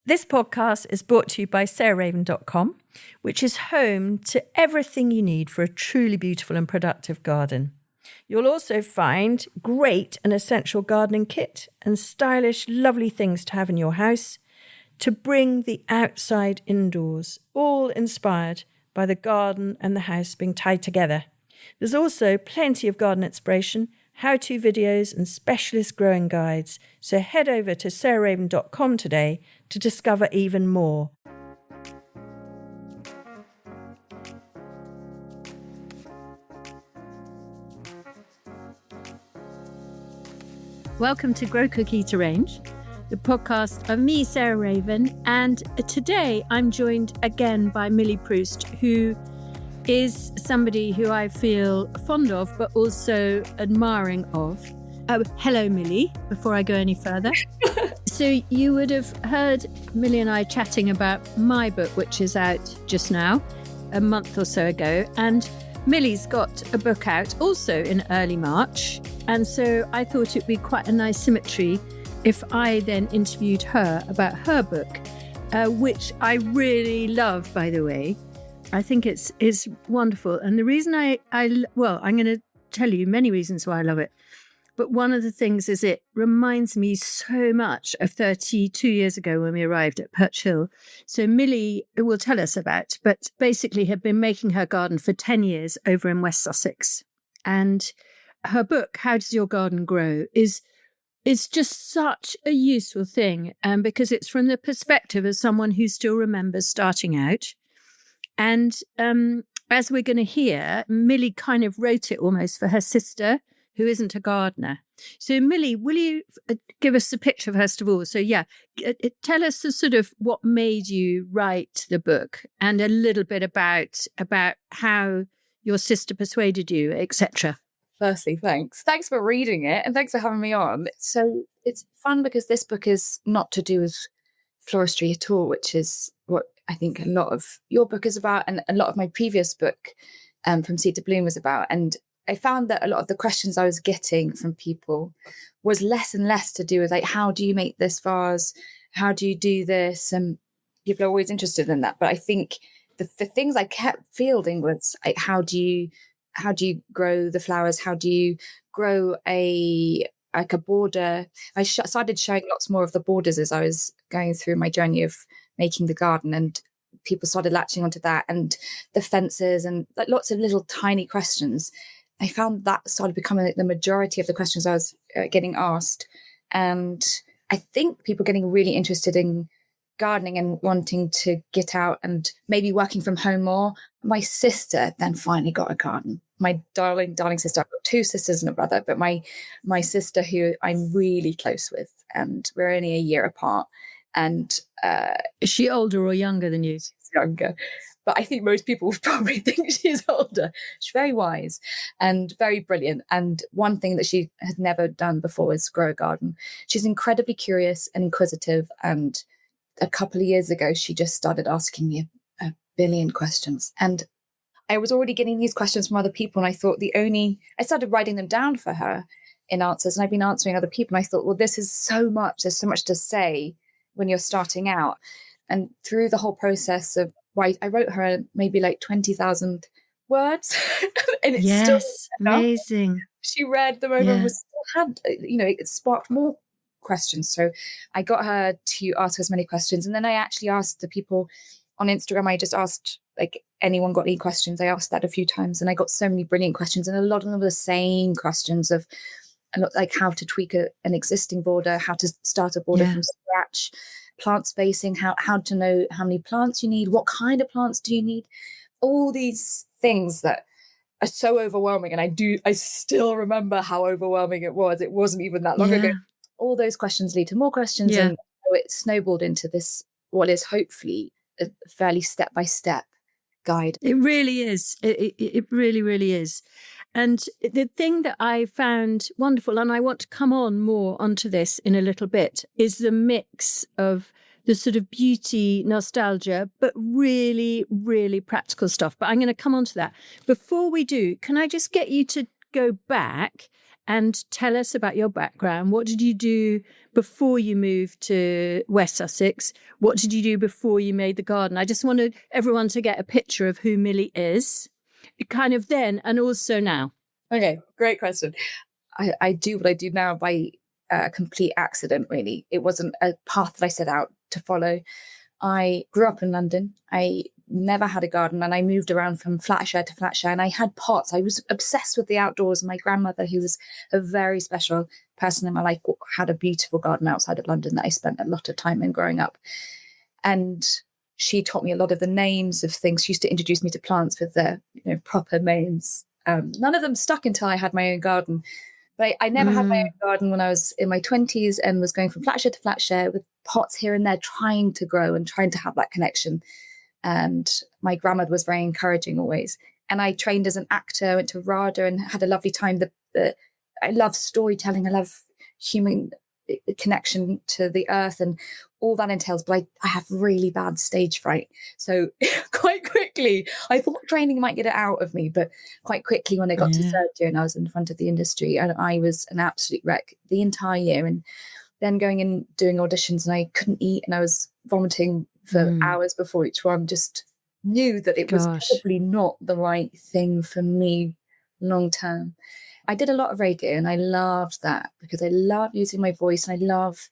This podcast is brought to you by sarahraven.com, which is home to everything you need for a truly beautiful and productive garden. You'll also find great and essential gardening kit and stylish, lovely things to have in your house to bring the outside indoors, all inspired by the garden and the house being tied together. There's also plenty of garden inspiration, how-to videos and specialist growing guides, so head over to sarahraven.com today to discover even more. Welcome to Grow, Cook, Eat, Arrange, the podcast of me, Sarah Raven, and today I'm joined again by Milli Proust, who is somebody who I feel fond of, but also admiring of. Oh, hello, Millie, before I go any further. So you would have heard Millie and I chatting about my book, which is out just now, a month or so ago. And Millie's got a book out also in early March. And so I thought it'd be quite a nice symmetry if I then interviewed her about her book, which I really love, by the way. I think it's wonderful. And the reason I'm going to tell you many reasons why I love it. But one of the things is it reminds me so much of 32 years ago when we arrived at Perch Hill. So Millie will tell us about, but basically had been making her garden for 10 years over in West Sussex. And her book, How Does Your Garden Grow, is just such a useful thing because it's from the perspective of someone who still remembers starting out. And as we're going to hear, Millie kind of wrote it almost for her sister, who isn't a gardener. So Millie, will you give us a picture first of all? So tell us the sort of what made you write the book and a little bit about how your sister persuaded you, etc. Firstly, thanks. Thanks for reading it and thanks for having me on. So it's fun because this book is not to do with floristry at all, which is what I think a lot of your book is about and a lot of my previous book From Seed to Bloom was about. And I found that a lot of the questions I was getting from people was less and less to do with like, how do you make this vase? How do you do this? And people are always interested in that. But I think the things I kept fielding was like, how do you grow the flowers? How do you grow a border? I started showing lots more of the borders as I was going through my journey of making the garden, and people started latching onto that and the fences and like lots of little tiny questions. I found that started becoming like the majority of the questions I was getting asked. And I think people getting really interested in gardening and wanting to get out and maybe working from home more. My sister then finally got a garden. My darling sister. I've got two sisters and a brother, but my sister, who I'm really close with, and we're only a year apart. And is she older or younger than you? She's younger, but I think most people would probably think she's older. She's very wise and very brilliant. And one thing that she had never done before is grow a garden. She's incredibly curious and inquisitive. And a couple of years ago, she just started asking me a billion questions. And I was already getting these questions from other people. And I thought I started writing them down for her in answers. And I've been answering other people. And I thought, well, this is so much. There's so much to say when you're starting out. And through the whole process of I wrote her maybe like 20,000 words. And it's still amazing. She read them over and it sparked more questions. So I got her to ask as many questions. And then I actually asked the people on Instagram, I just asked like, anyone got any questions? I asked that a few times and I got so many brilliant questions. And a lot of them were the same questions of like how to tweak an existing border, how to start a border from scratch, plant spacing, how to know how many plants you need, what kind of plants do you need, all these things that are so overwhelming. And I still remember how overwhelming it was. It wasn't even that long ago. All those questions lead to more questions, and so it snowballed into this, what is hopefully a fairly step-by-step guide. It really is. It really, really is. And the thing that I found wonderful, and I want to come on more onto this in a little bit, is the mix of the sort of beauty, nostalgia, but really, really practical stuff. But I'm going to come on to that. Before we do, can I just get you to go back and tell us about your background. What did you do before you moved to West Sussex? What did you do before you made the garden? I just wanted everyone to get a picture of who Millie is, kind of then and also now. Okay, great question. I do what I do now by complete accident, really. It wasn't a path that I set out to follow. I grew up in London. I never had a garden, and I moved around from flat share to flat share, and I had pots. I was obsessed with the outdoors. My grandmother, who was a very special person in my life, had a beautiful garden outside of London that I spent a lot of time in growing up. And she taught me a lot of the names of things. She used to introduce me to plants with their proper names. None of them stuck until I had my own garden. But I never had my own garden when I was in my 20s and was going from flat share to flat share with pots here and there, trying to grow and trying to have that connection. And my grandmother was very encouraging always. And I trained as an actor, went to RADA and had a lovely time. I love storytelling. I love human connection to the earth and all that entails. But I have really bad stage fright. So quite quickly, I thought training might get it out of me. But quite quickly, when I got to third year and I was in front of the industry, and I was an absolute wreck the entire year. And then going and doing auditions, and I couldn't eat and I was vomiting for hours before each one. Just knew that it was probably not the right thing for me long term. I did a lot of radio and I loved that because I love using my voice, and I love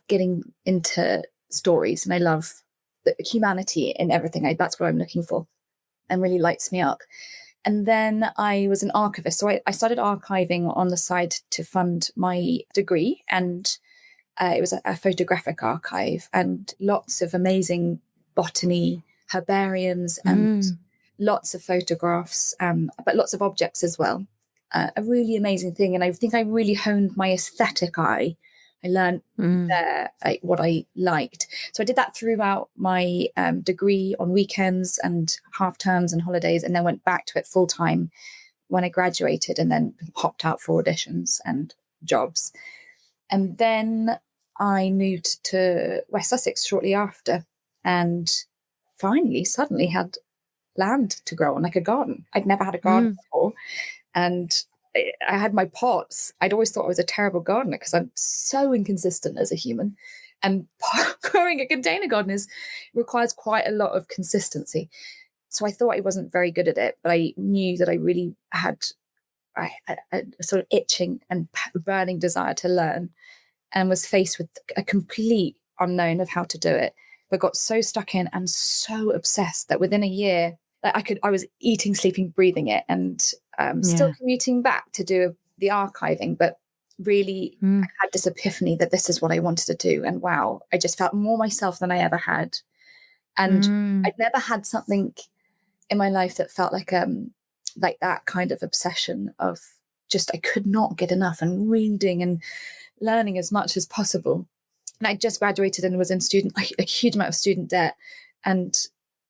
getting into stories, and I love the humanity in everything. That's what I'm looking for and really lights me up. And then I was an archivist. So I started archiving on the side to fund my degree. And it was a photographic archive and lots of amazing botany, herbariums, and lots of photographs, but lots of objects as well. A really amazing thing. And I think I really honed my aesthetic eye. I learned there what I liked. So I did that throughout my degree on weekends and half terms and holidays, and then went back to it full time when I graduated, and then hopped out for auditions and jobs. And then I moved to West Sussex shortly after, and finally, suddenly had land to grow on, like a garden. I'd never had a garden before. And I had my pots. I'd always thought I was a terrible gardener because I'm so inconsistent as a human. And growing a container garden requires quite a lot of consistency. So I thought I wasn't very good at it, but I knew that I really had a sort of itching and burning desire to learn, and was faced with a complete unknown of how to do it, but got so stuck in and so obsessed that within a year, I was eating, sleeping, breathing it, and still commuting back to do the archiving, but really I had this epiphany that this is what I wanted to do. And wow, I just felt more myself than I ever had. And I'd never had something in my life that felt like that kind of obsession of just, I could not get enough, and reading and learning as much as possible. And I just graduated and was in a huge amount of student debt, and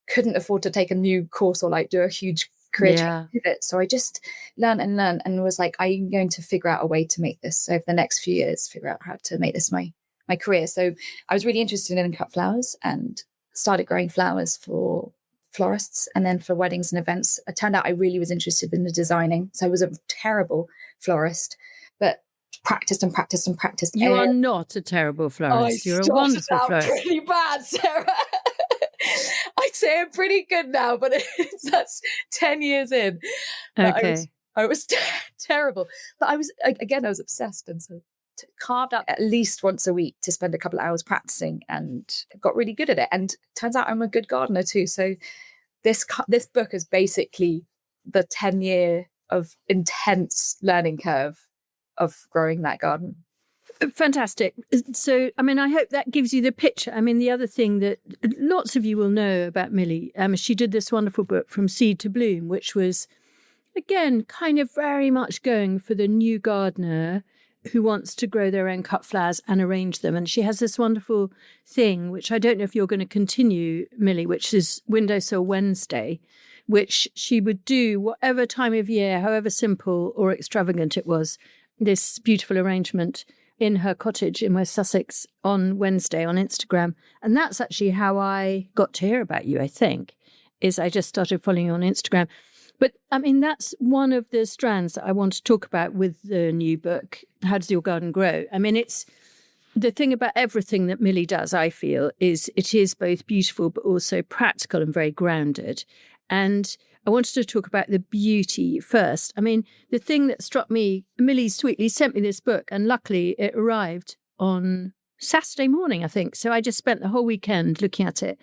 couldn't afford to take a new course or do a huge career pivot. So I just learned and was like, I'm going to figure out a way to make this over the next few years, figure out how to make this my career. So I was really interested in cut flowers and started growing flowers for florists and then for weddings and events. It turned out I really was interested in the designing. So I was a terrible florist, but practiced and practiced and practiced. You are not a terrible florist. You're a wonderful florist. Pretty bad, Sarah. I'd say I'm pretty good now, but that's 10 years in. Okay. I was terrible. But I was obsessed, and so carved out at least once a week to spend a couple of hours practicing, and got really good at it. And turns out I'm a good gardener too. So this book is basically the 10-year of intense learning curve of growing that garden. Fantastic. So, I hope that gives you the picture. The other thing that lots of you will know about Millie, she did this wonderful book, From Seed to Bloom, which was, again, kind of very much going for the new gardener who wants to grow their own cut flowers and arrange them. And she has this wonderful thing, which I don't know if you're going to continue, Millie, which is Windowsill Wednesday, which she would do whatever time of year, however simple or extravagant it was, this beautiful arrangement in her cottage in West Sussex on Wednesday on Instagram. And that's actually how I got to hear about you, I think, is I just started following you on Instagram. But I mean, that's one of the strands that I want to talk about with the new book, How Does Your Garden Grow? I mean, it's the thing about everything that Millie does, I feel, is it is both beautiful but also practical and very grounded. And I wanted to talk about the beauty first. I mean, the thing that struck me, Millie sweetly sent me this book, and luckily it arrived on Saturday morning, I think. So I just spent the whole weekend looking at it.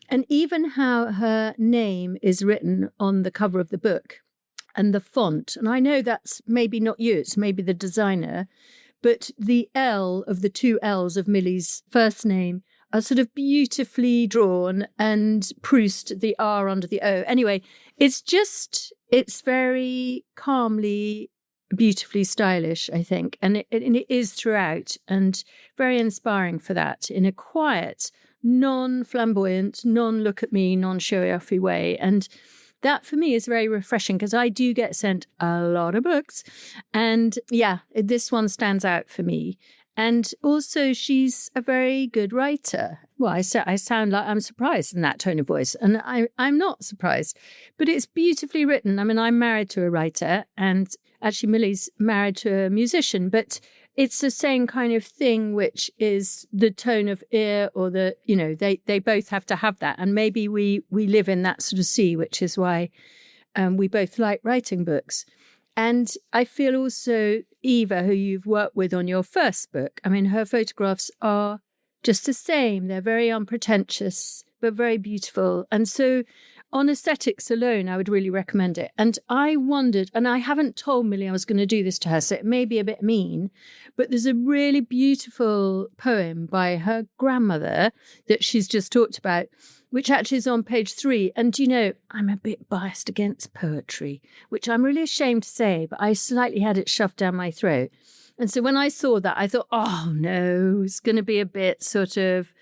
And even how her name is written on the cover of the book and the font. And I know that's maybe not you, it's maybe the designer, but the L of the two L's of Millie's first name are sort of beautifully drawn, and Proust, the R under the O. Anyway, it's very calmly, beautifully stylish, I think. And it is throughout, and very inspiring for that, in a quiet, non-flamboyant, non-look at me, non-showy-offy way. And that for me is very refreshing, because I do get sent a lot of books. And yeah, this one stands out for me. And also she's a very good writer. Well, I sound like I'm surprised in that tone of voice, and I'm not surprised. But it's beautifully written. I mean, I'm married to a writer, and actually Millie's married to a musician, but it's the same kind of thing, which is the tone of ear, or they both have to have that. And maybe we live in that sort of sea, which is why we both like writing books. And I feel also Eva, who you've worked with on your first book, I mean, her photographs are just the same. They're very unpretentious, but very beautiful. And so on aesthetics alone, I would really recommend it. And I wondered, and I haven't told Millie I was going to do this to her, so it may be a bit mean, but there's a really beautiful poem by her grandmother that she's just talked about, which actually is on page 3. And, I'm a bit biased against poetry, which I'm really ashamed to say, but I slightly had it shoved down my throat. And so when I saw that, I thought, oh, no, it's going to be a bit sort of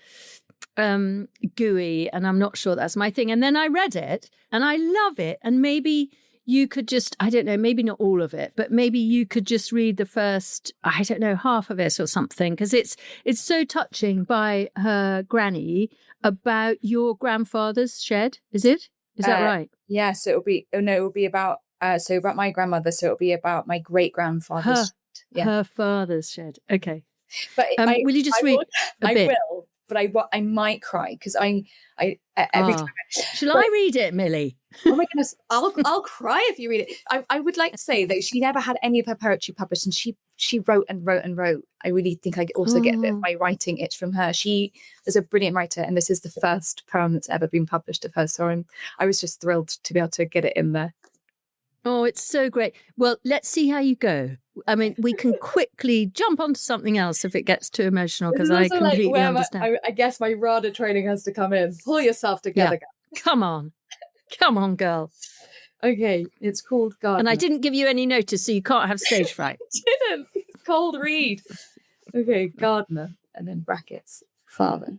gooey, and I'm not sure that's my thing. And then I read it, and I love it. And maybe you could just, I don't know, maybe not all of it, but maybe you could just read the first, I don't know, half of it or something, because it's so touching, by her granny, about your grandfather's shed. Is that right? Yeah, so it will be about about my grandmother, so it'll be about my great grandfather's her father's shed. Okay. But will you just read a bit? I will, but I might cry, because I every time. Shall I read it, Millie? Oh my goodness, I'll cry if you read it. I would like to say that she never had any of her poetry published, and she wrote and wrote and wrote. I really think I also get a bit of my writing itch from her. She is a brilliant writer, and this is the first poem that's ever been published of hers. So I was just thrilled to be able to get it in there. Oh, it's so great. Well, let's see how you go. I mean, we can quickly jump onto something else if it gets too emotional, because I completely understand. I guess my RADA training has to come in. Pull yourself together, girl. Come on, girl. Okay, it's called Gardener. And I didn't give you any notice, so you can't have stage fright. Didn't. Cold read. Okay, Gardener, and then brackets, Father.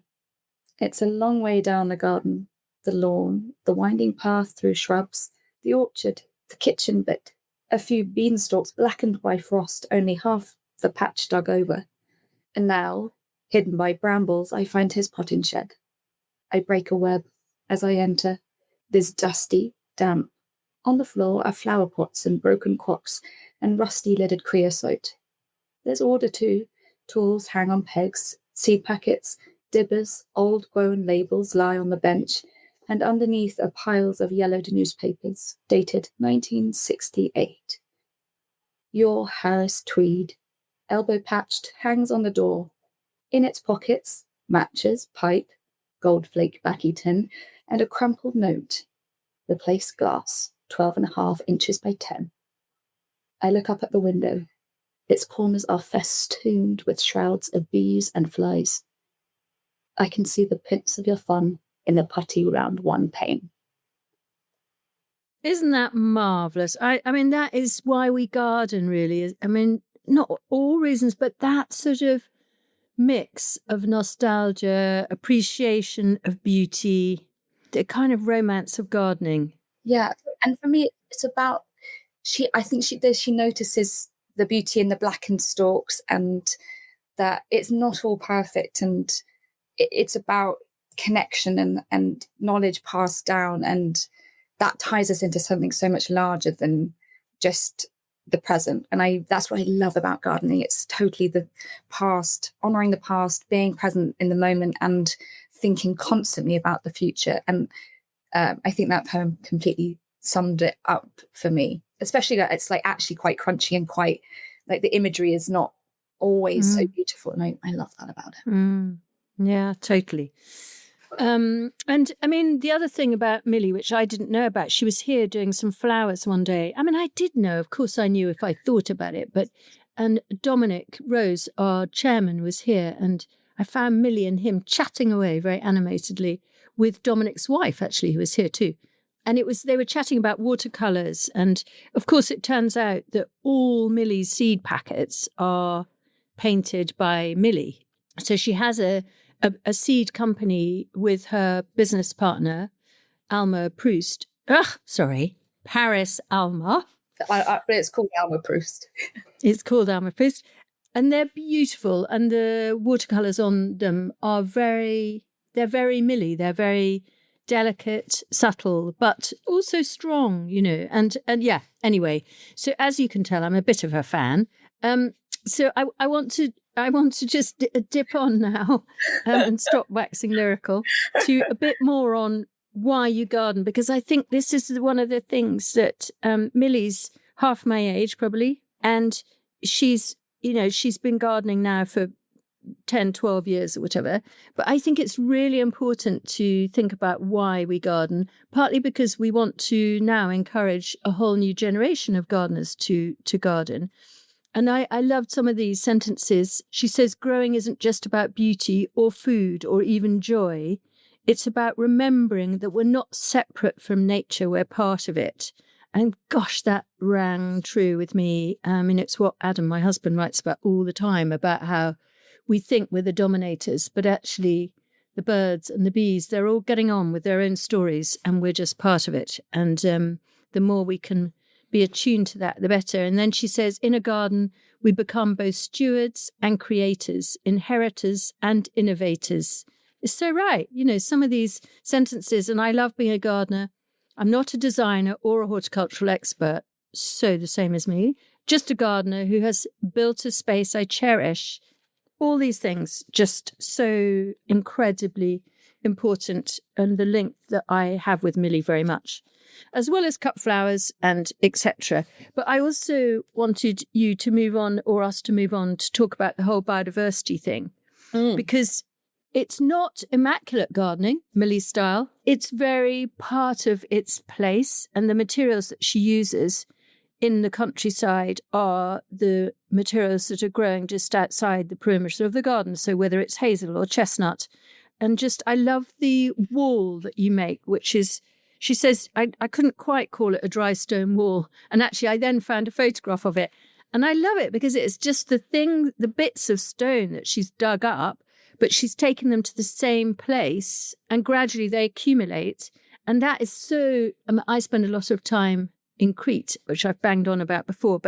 It's a long way down the garden, the lawn, the winding path through shrubs, the orchard, the kitchen bit, a few beanstalks blackened by frost, only half the patch dug over. And now, hidden by brambles, I find his potting shed. I break a web as I enter. There's dusty, damp. On the floor are flower pots and broken clocks and rusty-lidded creosote. There's order too. Tools hang on pegs, seed packets, dibbers, old-grown labels lie on the bench, and underneath are piles of yellowed newspapers, dated 1968. Your Harris tweed, elbow-patched, hangs on the door. In its pockets, matches, pipe, gold-flake baccy tin, and a crumpled note. The place glass, 12.5 inches by 10. I look up at the window. Its corners are festooned with shrouds of bees and flies. I can see the pits of your fun in the putty round one pane. Isn't that marvellous? I mean, that is why we garden, really. I mean, not all reasons, but that sort of mix of nostalgia, appreciation of beauty, the kind of romance of gardening. Yeah, and for me, it's about, I think she notices the beauty in the blackened stalks, and that it's not all perfect, and it's about connection and knowledge passed down, and that ties us into something so much larger than just the present. And that's what I love about gardening. It's totally the past, honoring the past, being present in the moment, and thinking constantly about the future. And I think that poem completely summed it up for me, especially that it's like actually quite crunchy and quite like the imagery is not always so beautiful. And I love that about it. Yeah, totally. And I mean, the other thing about Millie, which I didn't know about, she was here doing some flowers one day. I mean, I did know, of course I knew if I thought about it, and Dominic Rose, our chairman, was here, and I found Millie and him chatting away very animatedly with Dominic's wife, actually, who was here too. And they were chatting about watercolours. And of course, it turns out that all Millie's seed packets are painted by Millie. So she has a seed company with her business partner, Milli Proust. Paris Alma. But it's called Milli Proust. It's called Milli Proust. And they're beautiful. And the watercolours on them are they're very Millie. They're very delicate, subtle, but also strong, And yeah, anyway. So as you can tell, I'm a bit of a fan. So I want to just dip on now and stop waxing lyrical to a bit more on why you garden, because I think this is one of the things that Millie's half my age probably, and she's been gardening now for 10, 12 years or whatever. But I think it's really important to think about why we garden, partly because we want to now encourage a whole new generation of gardeners to garden. And I loved some of these sentences. She says, growing isn't just about beauty or food or even joy. It's about remembering that we're not separate from nature, we're part of it. And gosh, that rang true with me. It's what Adam, my husband, writes about all the time, about how we think we're the dominators, but actually the birds and the bees, they're all getting on with their own stories and we're just part of it. And the more we can be attuned to that, the better. And then she says, in a garden, we become both stewards and creators, inheritors and innovators. It's so right. Some of these sentences, and I love being a gardener. I'm not a designer or a horticultural expert, so the same as me, just a gardener who has built a space I cherish. All these things just so incredibly important, and the link that I have with Millie very much, as well as cut flowers and etc. But I also wanted you to move on, or us to move on, to talk about the whole biodiversity thing, because it's not immaculate gardening, Millie's style. It's very part of its place, and the materials that she uses in the countryside are the materials that are growing just outside the perimeter of the garden. So whether it's hazel or chestnut. And I love the wall that you make, which is, she says, I couldn't quite call it a dry stone wall. And actually, I then found a photograph of it. And I love it because it's just the bits of stone that she's dug up, but she's taken them to the same place and gradually they accumulate. And that is so, I spend a lot of time in Crete, which I've banged on about before,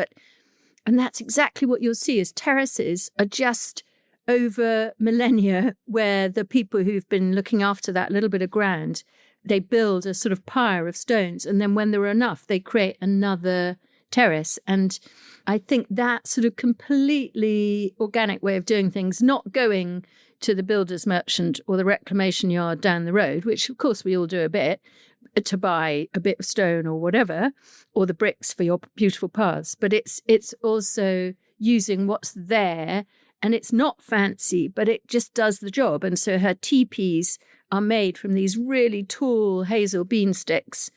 and that's exactly what you'll see is terraces are just over millennia where the people who've been looking after that little bit of ground, they build a sort of pyre of stones, and then when there are enough, they create another terrace. And I think that sort of completely organic way of doing things, not going to the builder's merchant or the reclamation yard down the road, which of course we all do a bit, to buy a bit of stone or whatever, or the bricks for your beautiful paths. But it's also using what's there, and it's not fancy, but it just does the job. And so her teepees are made from these really tall hazel bean sticks,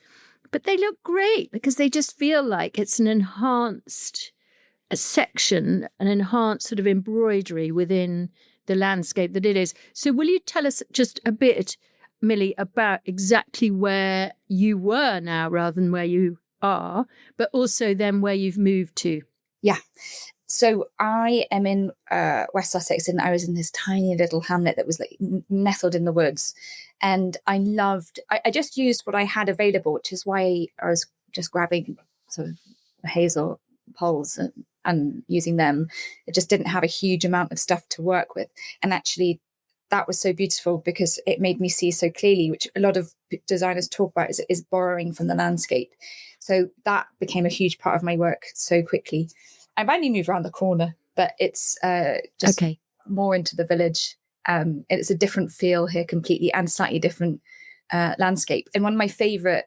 but they look great because they just feel like it's an enhanced section, an enhanced sort of embroidery within the landscape that it is. So will you tell us just a bit, Millie, about exactly where you were now rather than where you are, but also then where you've moved to? Yeah. So I am in West Sussex, and I was in this tiny little hamlet that was like nestled in the woods. And I just used what I had available, which is why I was just grabbing sort of hazel poles and using them. It just didn't have a huge amount of stuff to work with. And actually, that was so beautiful because it made me see so clearly, which a lot of designers talk about, is borrowing from the landscape. So that became a huge part of my work so quickly. I've only moved around the corner, but it's just more into the village. It's a different feel here completely, and slightly different landscape. And one of my favourite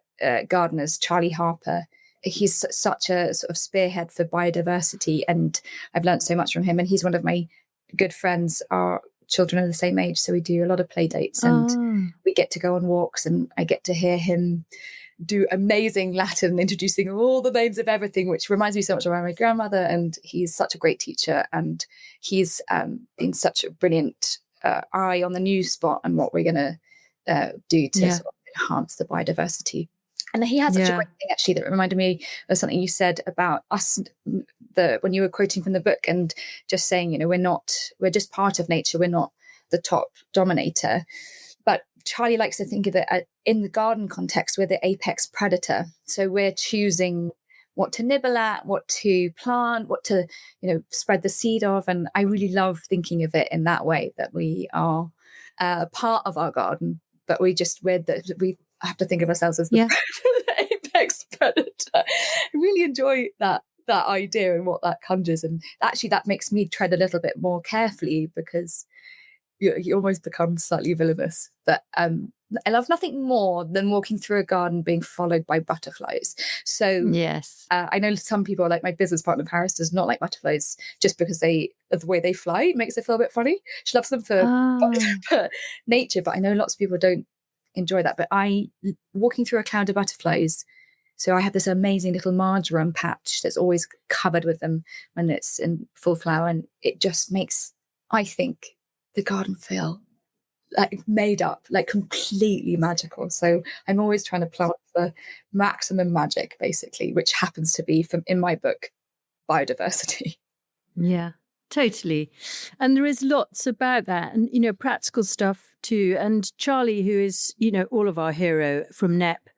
gardeners, Charlie Harper, he's such a sort of spearhead for biodiversity, and I've learned so much from him. And he's one of my good friends. Our children are the same age, so we do a lot of play dates, and we get to go on walks, and I get to hear him do amazing Latin, introducing all the names of everything, which reminds me so much of my grandmother. And he's such a great teacher, and he's been such a brilliant eye on the new spot and what we're going to do to sort of enhance the biodiversity. And he had such a great thing, actually, that reminded me of something you said about us, when you were quoting from the book, and just saying, you know, we're just part of nature. We're not the top dominator. But Charlie likes to think of it in the garden context, we're the apex predator. So we're choosing what to nibble at, what to plant, what to, you know, spread the seed of. And I really love thinking of it in that way, that we are part of our garden, but we have to think of ourselves as the apex predator. I really enjoy that idea and what that conjures. And actually that makes me tread a little bit more carefully, because you almost become slightly villainous. But I love nothing more than walking through a garden being followed by butterflies. So I know some people, like my business partner Paris, does not like butterflies just because the way they fly, it makes it feel a bit funny. She loves them for nature, but I know lots of people don't enjoy that. But walking through a cloud of butterflies, so I have this amazing little marjoram patch that's always covered with them when it's in full flower, and it just makes, I think, the garden feel like made up, like completely magical. So I'm always trying to plant for maximum magic, basically, which happens to be, in my book, biodiversity. Yeah, totally. And there is lots about that, and, you know, practical stuff too. And Charlie, who is, you know, all of our hero from NEP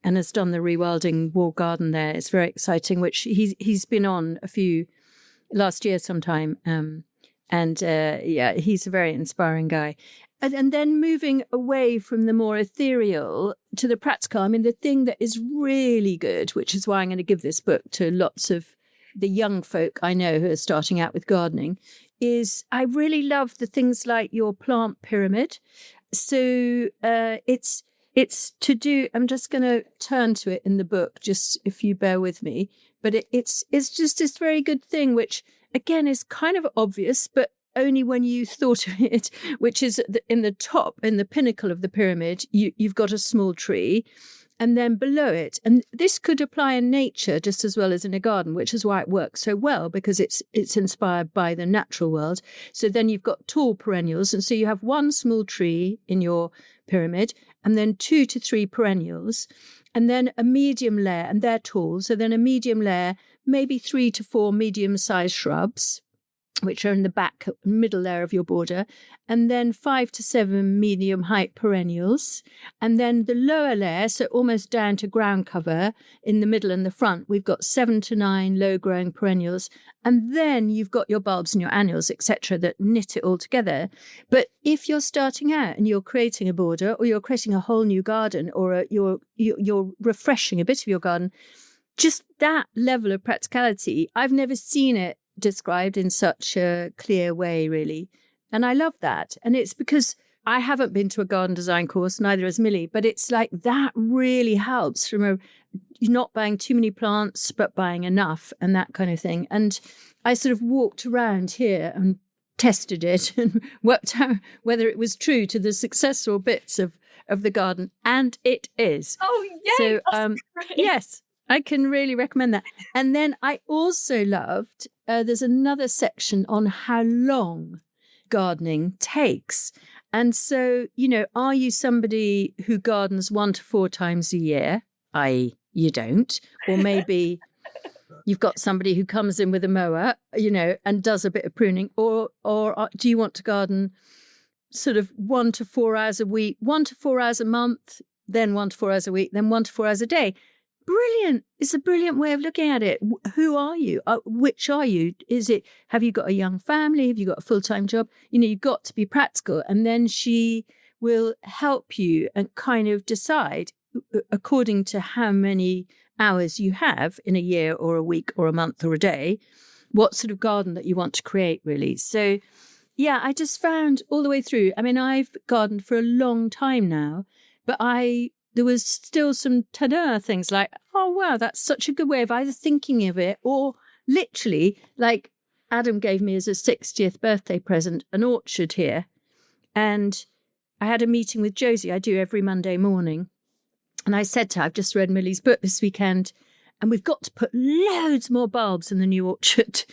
and has done the rewilding wall garden there, it's very exciting, which he's been on a few last year sometime. He's a very inspiring guy. And then moving away from the more ethereal to the practical, I mean, the thing that is really good, which is why I'm going to give this book to lots of the young folk I know who are starting out with gardening, is I really love the things like your plant pyramid. So it's to do, I'm just going to turn to it in the book, just if you bear with me, but it's just this very good thing, which again is kind of obvious, but only when you thought of it, which is in the top, in the pinnacle of the pyramid, you've got a small tree, and then below it, and this could apply in nature just as well as in a garden, which is why it works so well, because it's inspired by the natural world. So then you've got tall perennials, and so you have one small tree in your pyramid, and then 2 to 3 perennials, and then a medium layer, and they're tall, so then a medium layer, maybe 3 to 4 medium-sized shrubs, which are in the back middle layer of your border, and then 5 to 7 medium height perennials. And then the lower layer, so almost down to ground cover in the middle and the front, we've got 7 to 9 low growing perennials. And then you've got your bulbs and your annuals, etc., that knit it all together. But if you're starting out and you're creating a border, or you're creating a whole new garden, or you're refreshing a bit of your garden, just that level of practicality, I've never seen it described in such a clear way, really. And I love that. And it's because I haven't been to a garden design course, neither has Millie, but it's like that really helps from not buying too many plants, but buying enough and that kind of thing. And I sort of walked around here and tested it and worked out whether it was true to the successful bits of the garden. And it is. Oh, yay! So, great. Yes. I can really recommend that. And then I also loved, there's another section on how long gardening takes. And so, you know, are you somebody who gardens 1 to 4 times a year? I.e., you don't. Or maybe you've got somebody who comes in with a mower, you know, and does a bit of pruning. Or do you want to garden sort of 1 to 4 hours a week, 1 to 4 hours a month, then 1 to 4 hours a week, then 1 to 4 hours a day? Brilliant. It's a brilliant way of looking at it. Who are you? Which are you? Have you got a young family? Have you got a full-time job? You've got to be practical. And then she will help you and kind of decide according to how many hours you have in a year or a week or a month or a day, what sort of garden that you want to create, really. So, yeah, I just found all the way through. I mean, I've gardened for a long time now, but there was still some ta-da things like, oh, wow, that's such a good way of either thinking of it or literally, like Adam gave me as a 60th birthday present, an orchard here. And I had a meeting with Josie, I do every Monday morning. And I said to her, I've just read Millie's book this weekend, and we've got to put loads more bulbs in the new orchard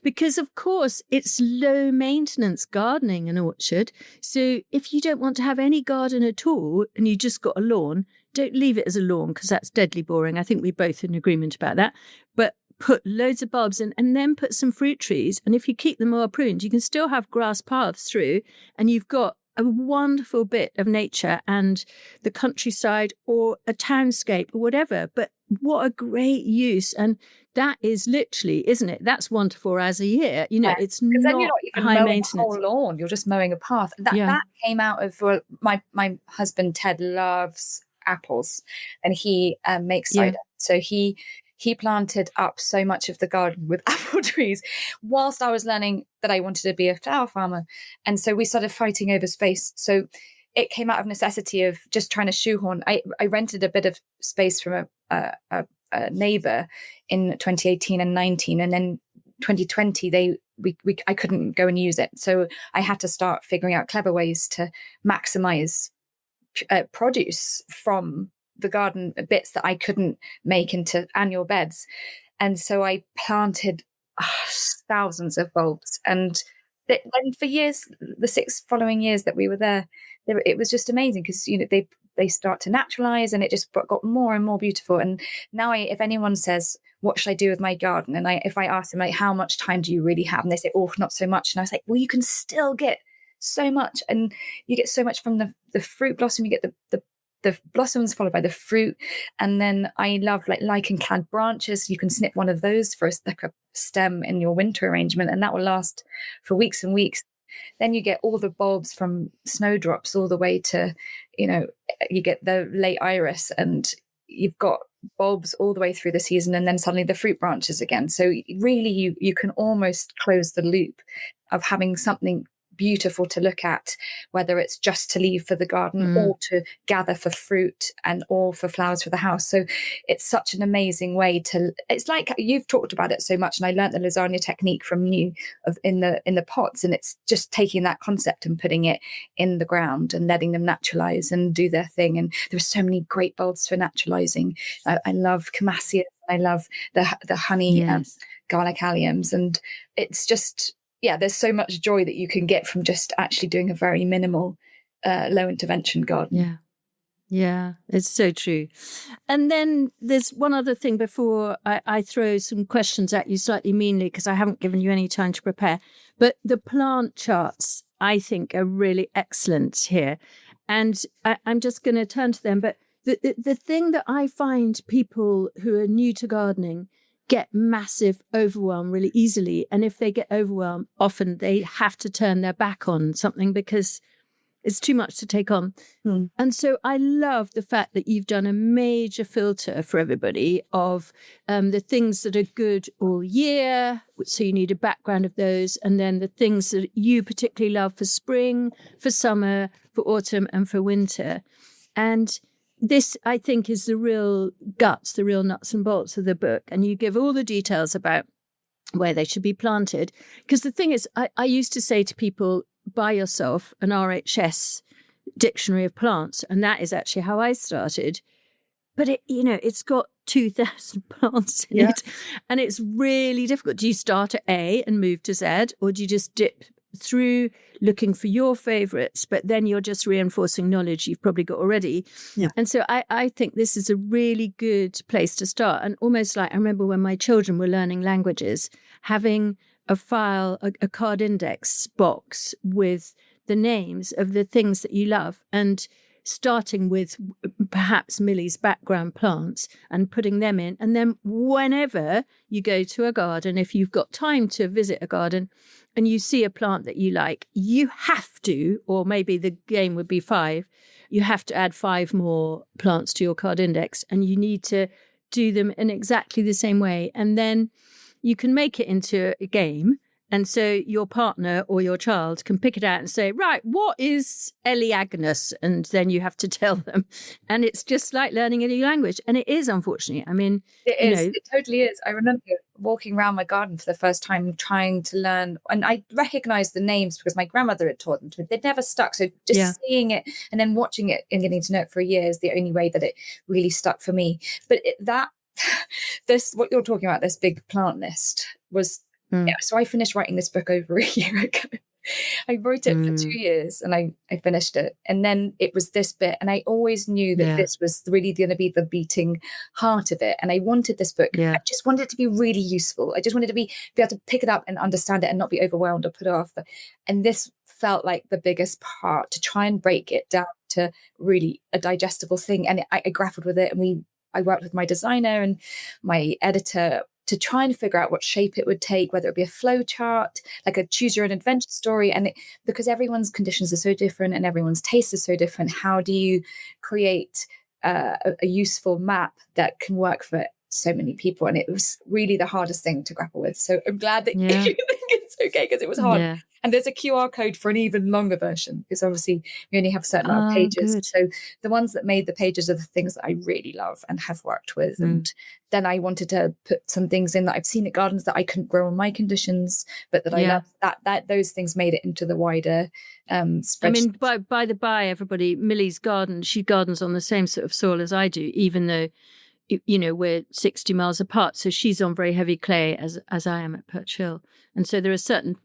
because, of course, it's low maintenance gardening, an orchard. So if you don't want to have any garden at all and you just got a lawn, don't leave it as a lawn because that's deadly boring. I think we're both in agreement about that. But put loads of bulbs in and then put some fruit trees. And if you keep them well pruned, you can still have grass paths through, and you've got a wonderful bit of nature and the countryside or a townscape or whatever. But what a great use. And that is literally, isn't it? That's 1 to 4 hours a year. It's not then you're not even high mowing maintenance. the whole lawn. You're just mowing a path. That came out of, well, my husband, Ted, loves apples and he makes cider. So he planted up so much of the garden with apple trees whilst I was learning that I wanted to be a flower farmer. And so we started fighting over space. So it came out of necessity of just trying to shoehorn. I rented a bit of space from a neighbor in 2018 and 19. And then 2020, I couldn't go and use it. So I had to start figuring out clever ways to maximize produce from the garden bits that I couldn't make into annual beds. And so I planted thousands of bulbs. And then for years, the 6 following years that we were there, it was just amazing because, they start to naturalize and it just got more and more beautiful. And now if anyone says, what should I do with my garden? And if I ask them, like, how much time do you really have? And they say, oh, not so much. And I was like, well, you can still get so much. And you get so much from the fruit blossom. You get the blossoms followed by the fruit. And then I love lichen clad branches. You can snip one of those for like a stem in your winter arrangement, and that will last for weeks and weeks. Then you get all the bulbs from snowdrops all the way to, you get the late iris, and you've got bulbs all the way through the season, and then suddenly the fruit branches again. So really you can almost close the loop of having something beautiful to look at, whether it's just to leave for the garden or to gather for fruit or for flowers for the house. So it's such an amazing way it's like you've talked about it so much, and I learned the lasagna technique from you in the pots, and it's just taking that concept and putting it in the ground and letting them naturalize and do their thing. And there's so many great bulbs for naturalizing. I love Camasias, I love the honey garlic alliums, and it's just there's so much joy that you can get from just actually doing a very minimal, low intervention garden. Yeah, it's so true. And then there's one other thing before I throw some questions at you slightly meanly, because I haven't given you any time to prepare. But the plant charts, I think, are really excellent here. And I'm just going to turn to them. But the thing that I find people who are new to gardening get massive overwhelm really easily. And if they get overwhelmed, often they have to turn their back on something because it's too much to take on. And so I love the fact that you've done a major filter for everybody of the things that are good all year. So you need a background of those. And then the things that you particularly love for spring, for summer, for autumn, and for winter. And this, I think, is the real guts, the real nuts and bolts of the book. And you give all the details about where they should be planted. Because the thing is, I used to say to people, buy yourself an RHS dictionary of plants. And that is actually how I started. But it's got 2,000 plants in it. And it's really difficult. Do you start at A and move to Z? Or do you just dip through looking for your favorites, but then you're just reinforcing knowledge you've probably got already. And so I think this is a really good place to start. And almost like I remember when my children were learning languages, having a file, a card index box with the names of the things that you love. And starting with perhaps Millie's background plants and putting them in. And then whenever you go to a garden, if you've got time to visit a garden and you see a plant that you like, you have to, or maybe the game would be 5, you have to add 5 more plants to your card index, and you need to do them in exactly the same way. And then you can make it into a game. And so your partner or your child can pick it out and say, right, what is Eleagnus? And then you have to tell them. And it's just like learning a new language. And it is, unfortunately. I mean, it totally is. I remember walking around my garden for the first time, trying to learn. And I recognized the names because my grandmother had taught them to me. They'd never stuck. So just seeing it and then watching it and getting to know it for a year is the only way that it really stuck for me. But what you're talking about, this big plant list was, so I finished writing this book over a year ago. I wrote it for 2 years and I finished it. And then it was this bit. And I always knew that this was really going to be the beating heart of it. And I wanted this book. I just wanted it to be really useful. I just wanted to be able to pick it up and understand it and not be overwhelmed or put off. And this felt like the biggest part, to try and break it down to really a digestible thing. And I grappled with it. And I worked with my designer and my editor to try and figure out what shape it would take, whether it would be a flow chart, like a choose your own adventure story. And because everyone's conditions are so different and everyone's taste is so different, how do you create a useful map that can work for so many people? And it was really the hardest thing to grapple with. So I'm glad that you think it's okay, because it was hard. Yeah. And there's a QR code for an even longer version, because obviously we only have a certain amount of pages. Good. So the ones that made the pages are the things that I really love and have worked with. And then I wanted to put some things in that I've seen at gardens that I couldn't grow in my conditions, but that I love, that those things made it into the wider spreadsheet. I mean, by the by, everybody, Millie's garden, she gardens on the same sort of soil as I do, even though, we're 60 miles apart. So she's on very heavy clay as I am at Perch Hill. And so there are certain,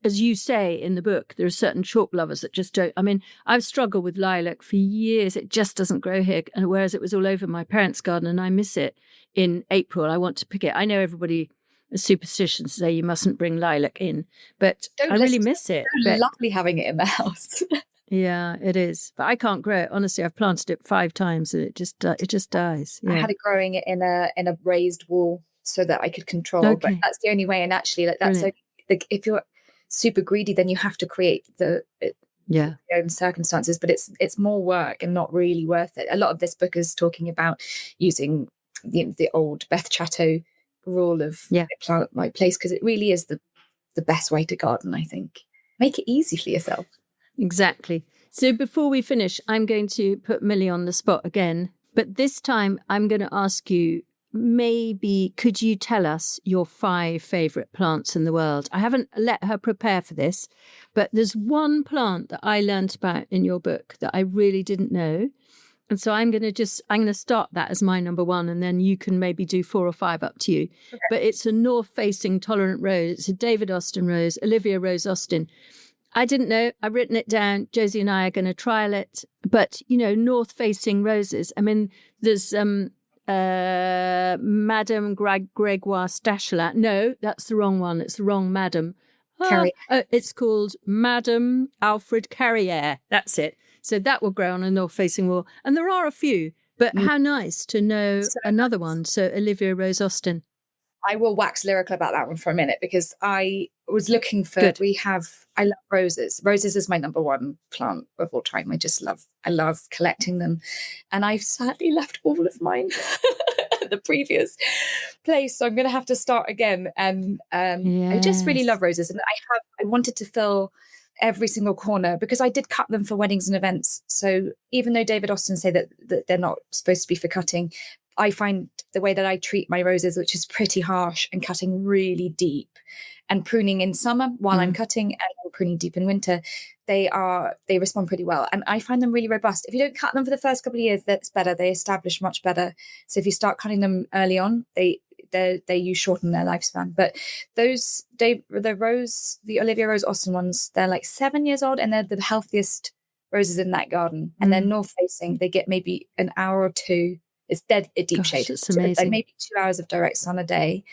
as you say in the book, there are certain chalk lovers that just don't. I mean, I've struggled with lilac for years. It just doesn't grow here. And whereas it was all over my parents' garden and I miss it in April, I want to pick it. I know everybody is superstitious to say you mustn't bring lilac in, but I really miss it. It's lovely having it in the house. Yeah, it is. But I can't grow it. Honestly, I've planted it 5 times and it just dies. Yeah. I had it growing it in a raised wall so that I could control. Okay. But that's the only way. And actually, if you're super greedy, then you have to create your own circumstances. But it's more work and not really worth it. A lot of this book is talking about using the old Beth Chatto rule of plant right place, because it really is the best way to garden, I think. Make it easy for yourself. Exactly. So before we finish, I'm going to put Millie on the spot again. But this time I'm going to ask you, maybe could you tell us your 5 favourite plants in the world? I haven't let her prepare for this, but there's one plant that I learned about in your book that I really didn't know. And so I'm going to start that as my number 1, and then you can maybe do 4 or 5, up to you. Okay. But it's a north-facing tolerant rose. It's a David Austin rose, Olivia Rose Austin. I didn't know. I've written it down. Josie and I are going to trial it. But, north-facing roses. I mean, there's Madame Gregoire Stachelin. No, that's the wrong one. It's the wrong Madame. It's called Madame Alfred Carrière. That's it. So that will grow on a north-facing wall. And there are a few. But how nice to know another one. So Olivia Rose Austin. I will wax lyrical about that one for a minute, because I was looking for, I love roses. Roses is my number 1 plant of all time. I love collecting them. And I've sadly left all of mine at the previous place. So I'm going to have to start again. And I just really love roses. And I wanted to fill every single corner, because I did cut them for weddings and events. So even though David Austin say that they're not supposed to be for cutting, I find the way that I treat my roses, which is pretty harsh and cutting really deep and pruning in summer while I'm cutting and pruning deep in winter, they respond pretty well. And I find them really robust. If you don't cut them for the first couple of years, that's better. They establish much better. So if you start cutting them early on, they shorten their lifespan. But the Olivia Rose Austin ones, they're like 7 years old and they're the healthiest roses in that garden. And they're north facing. They get maybe an hour or 2. It's dead deep shade. It's amazing. Like maybe 2 hours of direct sun a day,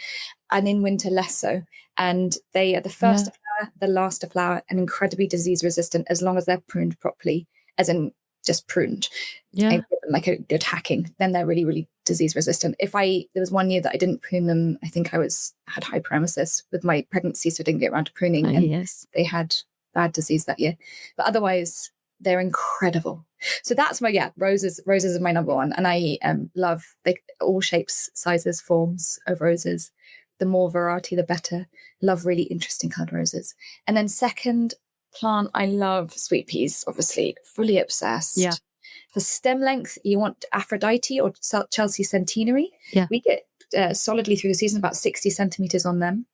and in winter less so. And they are the first to flower, the last to flower, and incredibly disease resistant as long as they're pruned properly, as in just pruned. Yeah. And give them like a good hacking. Then they're really, really disease resistant. There was one year that I didn't prune them. I think I had hyperemesis with my pregnancy, so I didn't get around to pruning. And they had bad disease that year. But otherwise, they're incredible. So that's roses. Roses are my number one. And I love all shapes, sizes, forms of roses. The more variety, the better. Love really interesting coloured roses. And then second plant, I love sweet peas, obviously. Fully obsessed. Yeah. For stem length, you want Aphrodite or Chelsea centenary. Yeah. We get solidly through the season about 60 centimetres on them.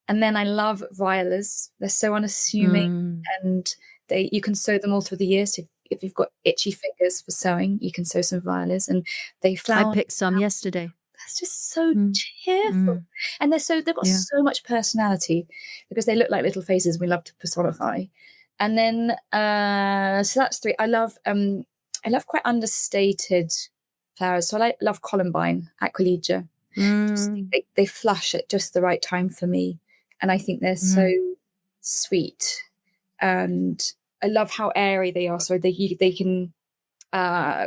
And then I love violas. They're so unassuming and you can sow them all through the year. So if you've got itchy fingers for sewing, you can sow some violas and they flower. I picked some yesterday. That's just so cheerful. And they've got so much personality because they look like little faces we love to personify. And then, so that's three. I love quite understated flowers. So I love columbine, aquilegia. They flush at just the right time for me. And I think they're so sweet. And I love how airy they are. So they can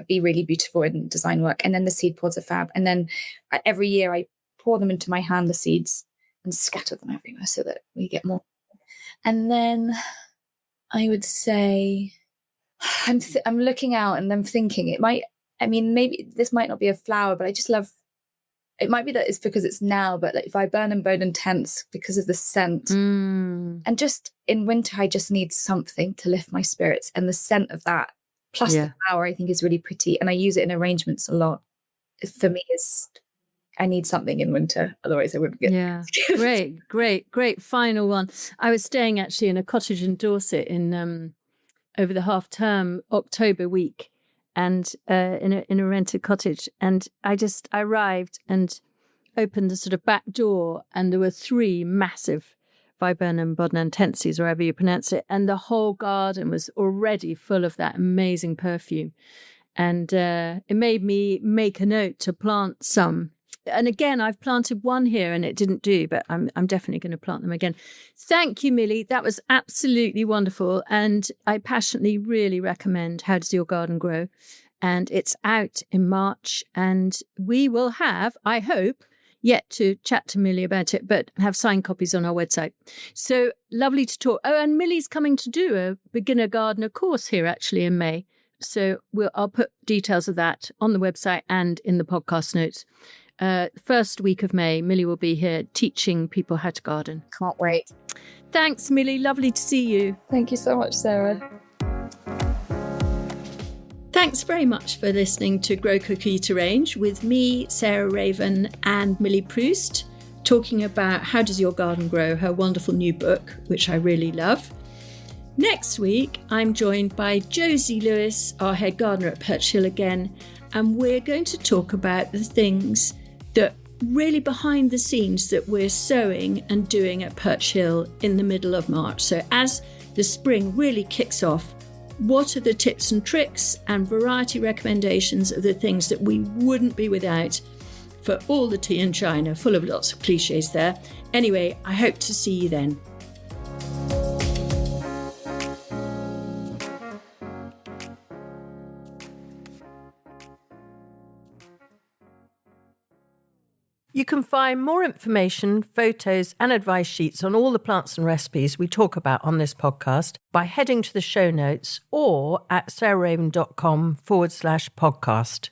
be really beautiful in design work. And then the seed pods are fab. And then every year I pour them into my hand, the seeds, and scatter them everywhere so that we get more. And then I would say I'm looking out and I'm thinking maybe this might not be a flower, but I just love, it might be that it's because it's now, but like viburnum bonitense because of the scent. And just in winter, I just need something to lift my spirits. And the scent of that, plus the flower, I think is really pretty. And I use it in arrangements a lot. For me, I need something in winter. Otherwise I wouldn't get. Yeah. Great. Final one. I was staying actually in a cottage in Dorset in over the half-term October week, and in a rented cottage. And I arrived and opened the sort of back door, and there were 3 massive viburnum bonitenses, or however you pronounce it, and the whole garden was already full of that amazing perfume. And it made me make a note to plant some. And again, I've planted one here and it didn't do, but I'm definitely going to plant them again. Thank you, Millie. That was absolutely wonderful. And I passionately really recommend How Does Your Garden Grow? And it's out in March. And we will have, I hope, yet to chat to Millie about it, but have signed copies on our website. So lovely to talk. Oh, and Millie's coming to do a beginner gardener course here actually in May. So I'll put details of that on the website and in the podcast notes. First week of May, Millie will be here teaching people how to garden. Can't wait. Thanks, Millie. Lovely to see you. Thank you so much, Sarah. Thanks very much for listening to Grow, Cook, Eat, Arrange with me, Sarah Raven, and Milli Proust, talking about How Does Your Garden Grow, her wonderful new book, which I really love. Next week, I'm joined by Josie Lewis, our head gardener at Perch Hill again, and we're going to talk about the things that really behind the scenes that we're sowing and doing at Perch Hill in the middle of March. So as the spring really kicks off, what are the tips and tricks and variety recommendations of the things that we wouldn't be without for all the tea in China, full of lots of cliches there. Anyway, I hope to see you then. You can find more information, photos and advice sheets on all the plants and recipes we talk about on this podcast by heading to the show notes or at sarahraven.com/podcast.